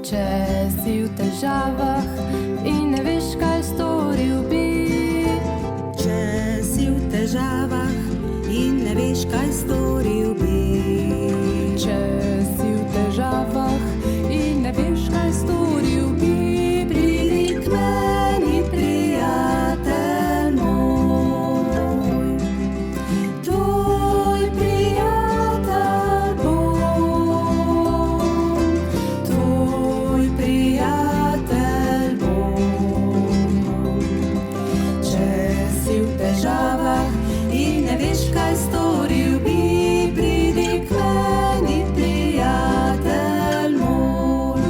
Če si v težavah in ne veš, kaj storil bi. Če si v težavah in ne veš, kaj storil bi. Če si v težavah in ne veš, kaj storil bi. Pridi k meni, prijatelj moj. Tvoj prijatelj bom. Tvoj prijatelj bom. Če si v težavah in ne veš, kaj storil bi. Pridi k meni, prijatelj moj.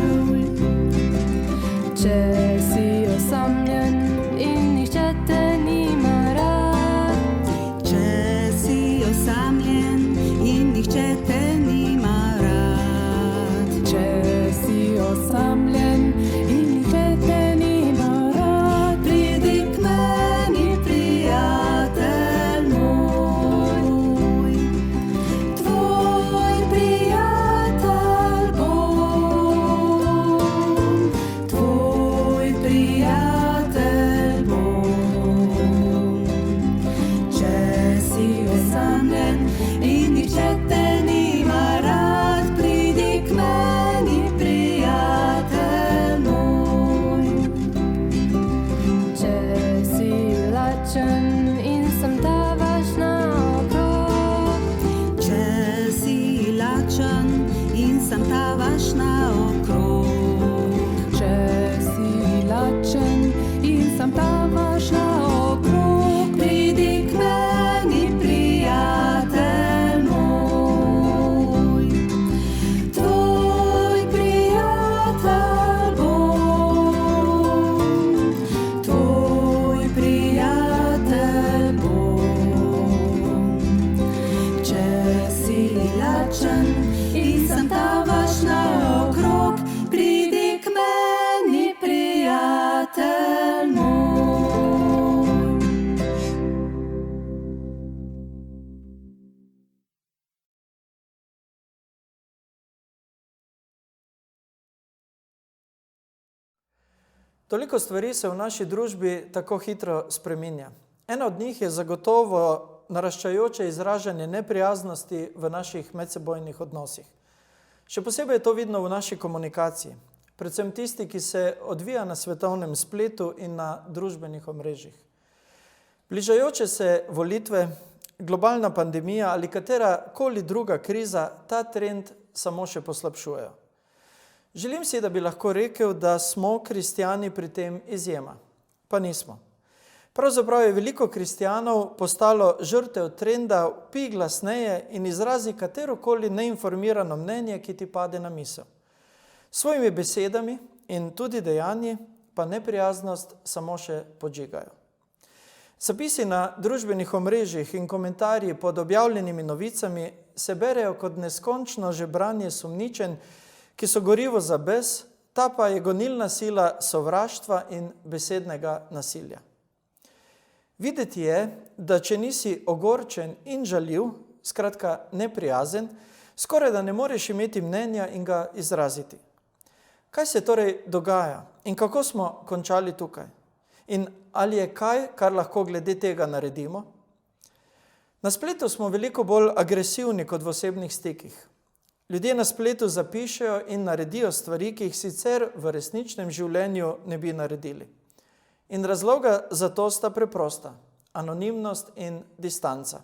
Če si osamljen in nihče te nima rad. Če si osamljen in nihče te nima rad. Če si osamljen in nihče te nima rad. Pridi k meni, prijatelj moj. Tvoj prijatelj bom. Tvoj prijatelj bom. Če si osamljen in nihče te nima rad. Pridi k meni, prijatelj moj. Če si lačen in sem tavaš naokrog. Če si lačen in sem tavaš naokrog. Če si lačen in sem tavaš naokrog. Pridi k meni, prijatelj moj. Tvoj prijatelj bom. Tvoj prijatelj bom. Če si lačen in sem tavaš naokrog. Pridi k meni, prijatelj moj. Toliko stvari se v naši družbi tako hitro spreminja. Ena od njih je zagotovo naraščajoče izražanje neprijaznosti v naših medsebojnih odnosih. Še posebej je to vidno v naši komunikaciji, predvsem tisti, ki se odvija na svetovnem spletu in na družbenih omrežjih. Bližajoče se volitve, globalna pandemija ali katerakoli druga kriza ta trend samo še poslabšujejo. Želim si, da bi lahko rekel, da smo kristjani pri tem izjema, pa nismo. Pravzaprav je veliko kristjanov postalo žrtev trenda vpij glasneje in izrazi katerokoli neinformirano mnenje, ki ti pade na misel. S svojimi besedami in tudi dejanji pa neprijaznost samo še podžigajo. Zapisi na družbenih omrežjih in komentarji pod objavljenimi novicami se berejo kot neskončno žebranje sumničenj, ki so gorivo za bes, ta pa je gonilna sila sovraštva in besednega nasilja. Videti je, da če nisi ogorčen in žaljiv, skratka neprijazen, skoraj da ne moreš imeti mnenja in ga izraziti. Kaj se torej dogaja in kako smo končali tukaj? In ali je kaj, kar lahko glede tega naredimo? Na spletu smo veliko bolj agresivni kot v osebnih stikih. Ljudje na spletu zapišejo in naredijo stvari, ki jih sicer v resničnem življenju ne bi naredili. In razloga za to sta preprosta: anonimnost in distanca.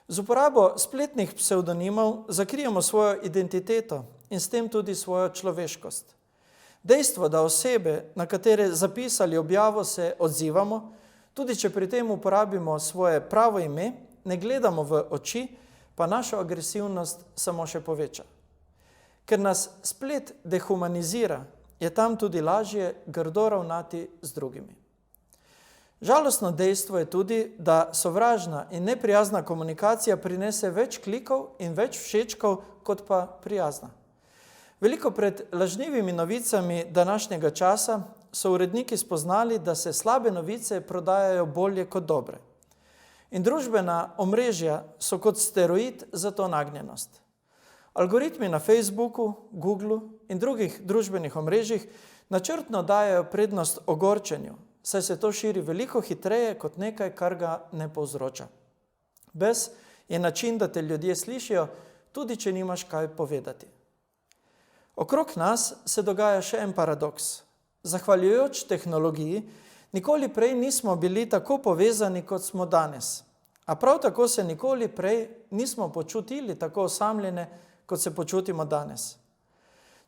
Z uporabo spletnih psevdonimov zakrijemo svojo identiteto in s tem tudi svojo človeškost. Dejstvo, da osebe, na katere zapisali objavo, se odzivamo, tudi če pri tem uporabimo svoje pravo ime, ne gledamo v oči, pa našo agresivnost samo še poveča. Ker nas splet dehumanizira, je tam tudi lažje grdo ravnati z drugimi. Žalostno dejstvo je tudi, da sovražna in neprijazna komunikacija prinese več klikov in več všečkov, kot pa prijazna. Veliko pred lažnivimi novicami današnjega časa so uredniki spoznali, da se slabe novice prodajajo bolje kot dobre. In družbena omrežja so kot steroid za to nagnjenost. Algoritmi na Facebooku, Googlu in drugih družbenih omrežjih načrtno dajejo prednost ogorčenju, saj se to širi veliko hitreje kot nekaj, kar ga ne povzroča. Bes je način, da te ljudje slišijo, tudi če nimaš kaj povedati. Okrog nas se dogaja še en paradoks. Zahvaljujoč tehnologiji, nikoli prej nismo bili tako povezani, kot smo danes. A prav tako se nikoli prej nismo počutili tako osamljene, kot se počutimo danes.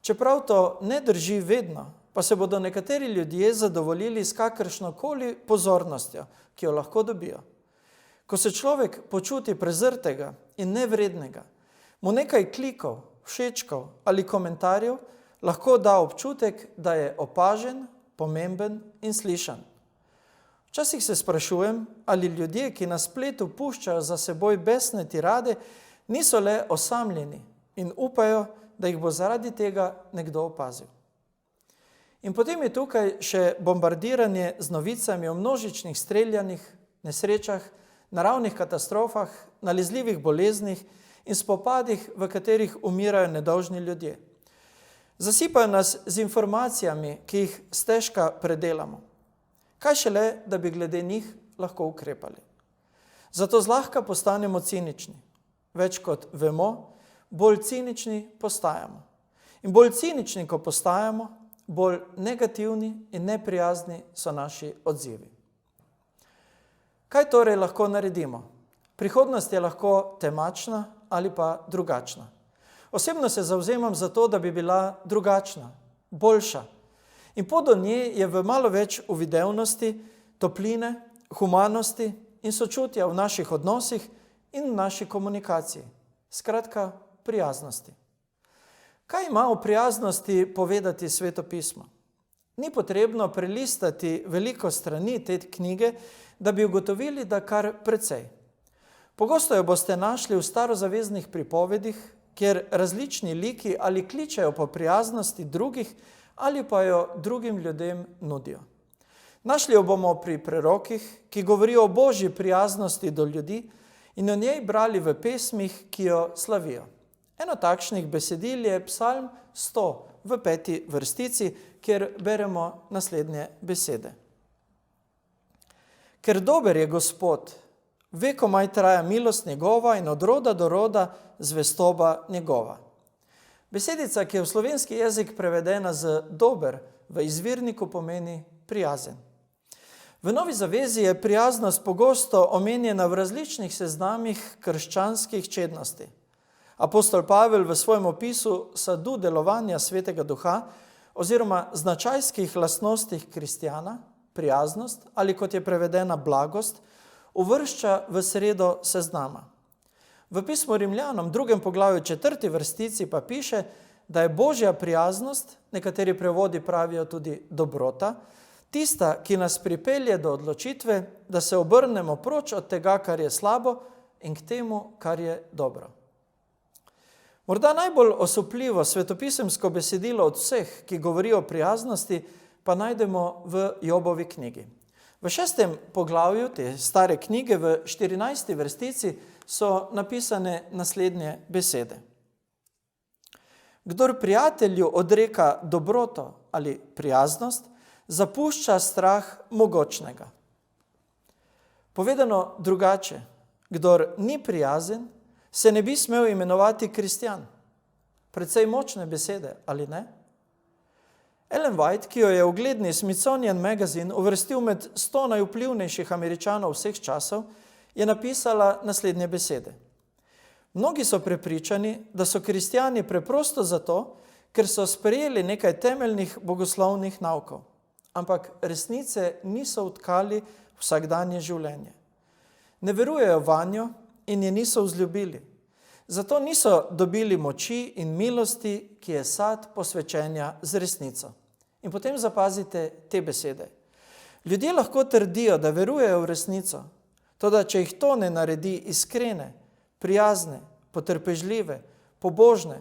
Čeprav to ne drži vedno, pa se bodo nekateri ljudje zadovoljili s kakršnokoli pozornostjo, ki jo lahko dobijo. Ko se človek počuti prezrtega in nevrednega, mu nekaj klikov, všečkov ali komentarjev lahko da občutek, da je opažen, pomemben in slišan. Včasih se sprašujem, ali ljudje, ki na spletu puščajo za seboj besne tirade, niso le osamljeni in upajo, da jih bo zaradi tega nekdo opazil. In potem je tukaj še bombardiranje z novicami o množičnih streljanjih, nesrečah, naravnih katastrofah, nalezljivih boleznih in spopadih, v katerih umirajo nedolžni ljudje. Zasipajo nas z informacijami, ki jih stežka predelamo. Kaj šele, da bi glede njih lahko ukrepali. Zato zlahka postanemo cinični. Več kot vemo, bolj cinični postajamo. In bolj cinični, ko postajamo, bolj negativni in neprijazni so naši odzivi. Kaj torej lahko naredimo? Prihodnost je lahko temačna ali pa drugačna. Osebno se zavzemam za to, da bi bila drugačna, boljša. In pot do nje je v malo več uvidevnosti, topline, humanosti in sočutja v naših odnosih in v naši komunikaciji. Skratka, prijaznosti. Kaj ima o prijaznosti povedati Sveto pismo? Ni potrebno prelistati veliko strani te knjige, da bi ugotovili, da kar precej. Pogosto jo boste našli v starozaveznih pripovedih, kjer različni liki ali kličejo po prijaznosti drugih ali pa jo drugim ljudem nudijo. Našli jo bomo pri prerokih, ki govorijo o božji prijaznosti do ljudi in o njej brali v pesmih, ki jo slavijo. Eno takšnih besedil je Psalm 100 v 5. vrstici, kjer beremo naslednje besede. Ker dober je Gospod, vekomaj traja milost njegova in od roda do roda zvestoba njegova. Besedica, ki je v slovenski jezik prevedena z dober, v izvirniku pomeni prijazen. V Novi zavezi je prijaznost pogosto omenjena v različnih seznamih krščanskih čednosti. Apostol Pavel v svojem opisu sadu delovanja Svetega Duha oziroma značajskih lastnostih kristjana, prijaznost ali kot je prevedena blagost, uvršča v sredo seznama. V pismu Rimljanom, 2. poglavju 4. vrstici pa piše, da je božja prijaznost, nekateri prevodi pravijo tudi dobrota, tista, ki nas pripelje do odločitve, da se obrnemo proč od tega, kar je slabo, in k temu, kar je dobro. Morda najbolj osupljivo svetopisemsko besedilo od vseh, ki govori o prijaznosti, pa najdemo v Jobovi knjigi. V 6. poglavju te stare knjige, v 14. vrstici, so napisane naslednje besede. Kdor prijatelju odreka dobroto ali prijaznost, zapušča strah mogočnega. Povedano drugače, kdor ni prijazen, se ne bi smel imenovati kristjan. Precej močne besede, ali ne? Ellen White, ki jo je ugledni Smithsonian Magazine uvrstil med 100 najvplivnejših Američanov vseh časov, je napisala naslednje besede. Mnogi so prepričani, da so kristjani preprosto zato, ker so sprejeli nekaj temeljnih bogoslovnih naukov, ampak resnice niso vtkali v vsakdanje življenje. Ne verujejo vanjo in je niso vzljubili. Zato niso dobili moči in milosti, ki je sad posvečenja z resnico. In potem zapazite te besede. Ljudje lahko trdijo, da verujejo v resnico, toda če jih to ne naredi iskrene, prijazne, potrpežljive, pobožne,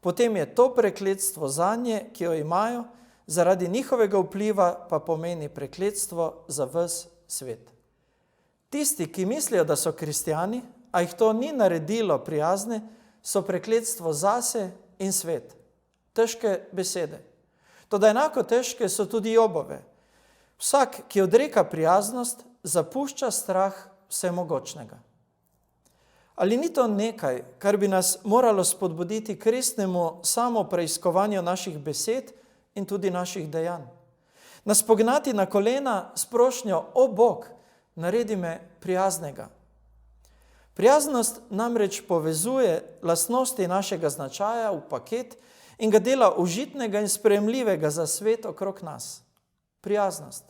potem je to prekletstvo zanje, ki jo imajo, zaradi njihovega vpliva pa pomeni prekletstvo za ves svet. Tisti, ki mislijo, da so kristjani, a jih to ni naredilo prijazne, so prekletstvo zase in svet. Težke besede. Toda enako težke so tudi Jobove. Vsak, ki odreka prijaznost, zapušča strah vsemogočnega. Ali ni to nekaj, kar bi nas moralo spodbuditi k resnemu samopreiskovanju naših besed in tudi naših dejanj? Nas pognati na kolena s prošnjo: o Bog, naredi me prijaznega. Prijaznost namreč povezuje lastnosti našega značaja v paket in ga dela užitnega in sprejemljivega za svet okrog nas. Prijaznost.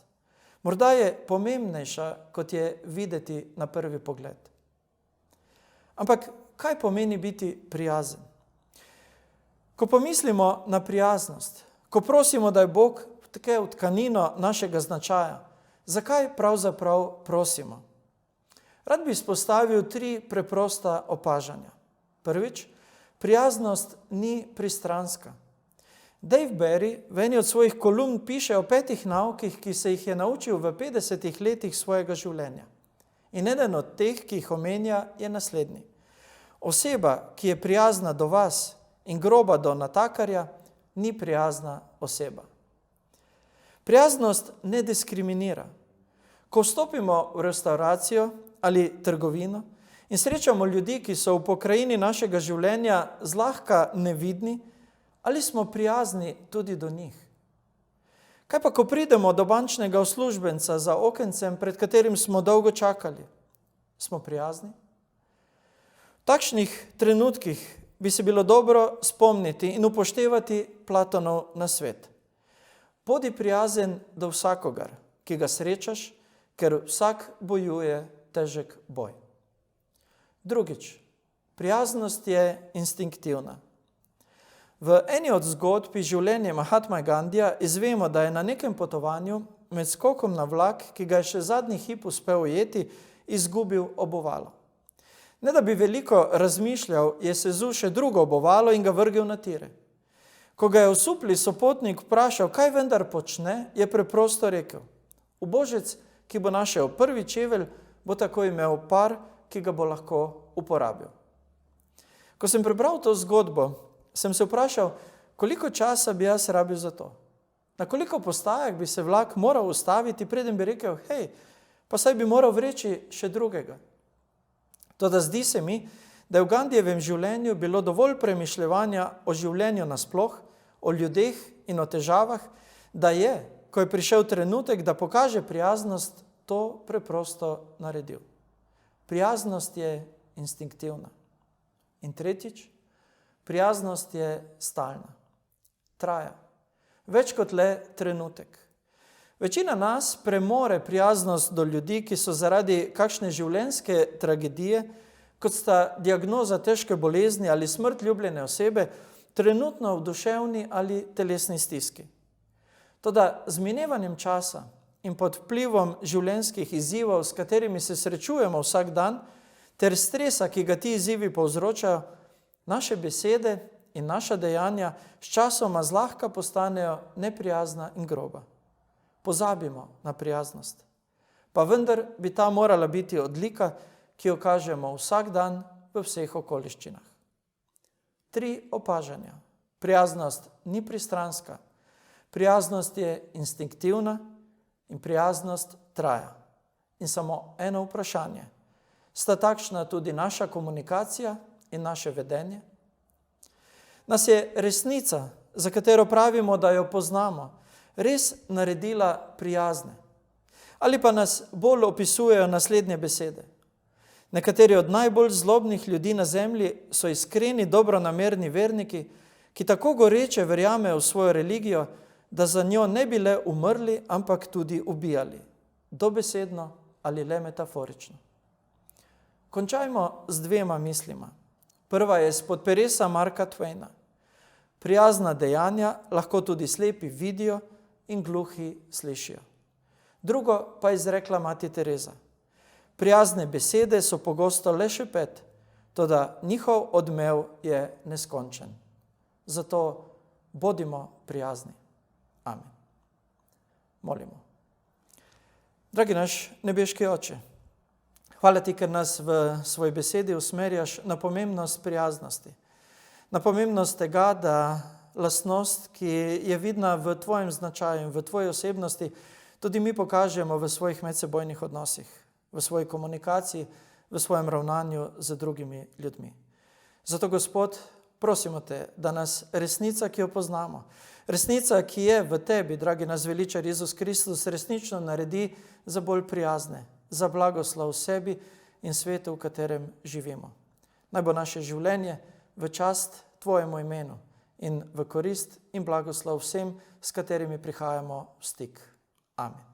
Morda je pomembnejša, kot je videti na prvi pogled. Ampak kaj pomeni biti prijazen? Ko pomislimo na prijaznost, ko prosimo, da je Bog vtke v tkanino našega značaja, zakaj pravzaprav prosimo? Rad bi izpostavil 3 preprosta opažanja. Prvič, prijaznost ni pristranska. Dave Barry v eni od svojih kolumn piše o 5 naukih, ki se jih je naučil v 50 letih svojega življenja. In eden od teh, ki jih omenja, je naslednji. Oseba, ki je prijazna do vas in groba do natakarja, ni prijazna oseba. Prijaznost ne diskriminira. Ko vstopimo v restauracijo ali trgovino in srečamo ljudi, ki so v pokrajini našega življenja zlahka nevidni, ali smo prijazni tudi do njih? Kaj pa, ko pridemo do bančnega uslužbenca za okencem, pred katerim smo dolgo čakali? Smo prijazni? V takšnih trenutkih bi se bilo dobro spomniti in upoštevati Platonov nasvet. Bodi prijazen do vsakogar, ki ga srečaš, ker vsak bojuje težek boj. Drugič, prijaznost je instinktivna. V eni od zgodb iz življenja Mahatme Gandhija izvemo, da je na nekem potovanju med skokom na vlak, ki ga je še zadnji hip uspel ujeti, izgubil obuvalo. Ne da bi veliko razmišljal, je sezul še drugo obuvalo in ga vrgel na tire. Ko ga je osupli sopotnik vprašal, kaj vendar počne, je preprosto rekel: ubožec, ki bo našel prvi čevelj, bo tako imel par, ki ga bo lahko uporabil. Ko sem prebral to zgodbo, sem se vprašal, koliko časa bi jaz rabil za to. Na koliko postajah bi se vlak moral ustaviti, preden bi rekel: hej, pa saj bi moral vreči še drugega. Toda zdi se mi, da je v Gandhijevem življenju bilo dovolj premišljevanja o življenju nasploh, o ljudeh in o težavah, da je, ko je prišel trenutek, da pokaže prijaznost, to preprosto naredil. Prijaznost je instinktivna. In tretjič, prijaznost je stalna. Traja. Več kot le trenutek. Večina nas premore prijaznost do ljudi, ki so zaradi kakšne življenjske tragedije, kot sta diagnoza težke bolezni ali smrt ljubljene osebe, trenutno v duševni ali telesni stiski. Toda z minevanjem časa in pod vplivom življenjskih izzivov, s katerimi se srečujemo vsak dan, ter stresa, ki ga ti izzivi povzročajo, naše besede in naša dejanja sčasoma zlahka postanejo neprijazna in groba. Pozabimo na prijaznost. Pa vendar bi ta morala biti odlika, ki jo kažemo vsak dan v vseh okoliščinah. 3 opažanja. Prijaznost ni pristranska, prijaznost je instinktivna in prijaznost traja. In samo eno vprašanje. Sta takšna tudi naša komunikacija in naše vedenje? Nas je resnica, za katero pravimo, da jo poznamo, res naredila prijazne? Ali pa nas bolj opisujejo naslednje besede? Nekateri od najbolj zlobnih ljudi na zemlji so iskreni, dobronamerni verniki, ki tako goreče verjamejo v svojo religijo, da za njo ne bi le umrli, ampak tudi ubijali. Dobesedno ali le metaforično. Končajmo z 2 mislima. Prva je spod peresa Marka Twaina. Prijazna dejanja lahko tudi slepi vidijo in gluhi slišijo. Drugo pa je izrekla mati Tereza. Prijazne besede so pogosto le šepet, toda njihov odmev je neskončen. Zato bodimo prijazni. Amen. Molimo. Dragi naš nebeški Oče, Hvala ti, ker nas v svoji besedi usmerjaš na pomembnost prijaznosti. Na pomembnost tega, da lastnost, ki je vidna v tvojem značaju in v tvoji osebnosti, tudi mi pokažemo v svojih medsebojnih odnosih, v svoji komunikaciji, v svojem ravnanju z drugimi ljudmi. Zato, Gospod, prosimo te, da nas resnica, ki jo poznamo, resnica, ki je v tebi, dragi nas veličar Jezus Kristus, resnično naredi za bolj prijazne, za blagoslov sebi in svetu, v katerem živimo. Naj bo naše življenje v čast tvojemu imenu in v korist in blagoslov vsem, s katerimi prihajamo v stik. Amen.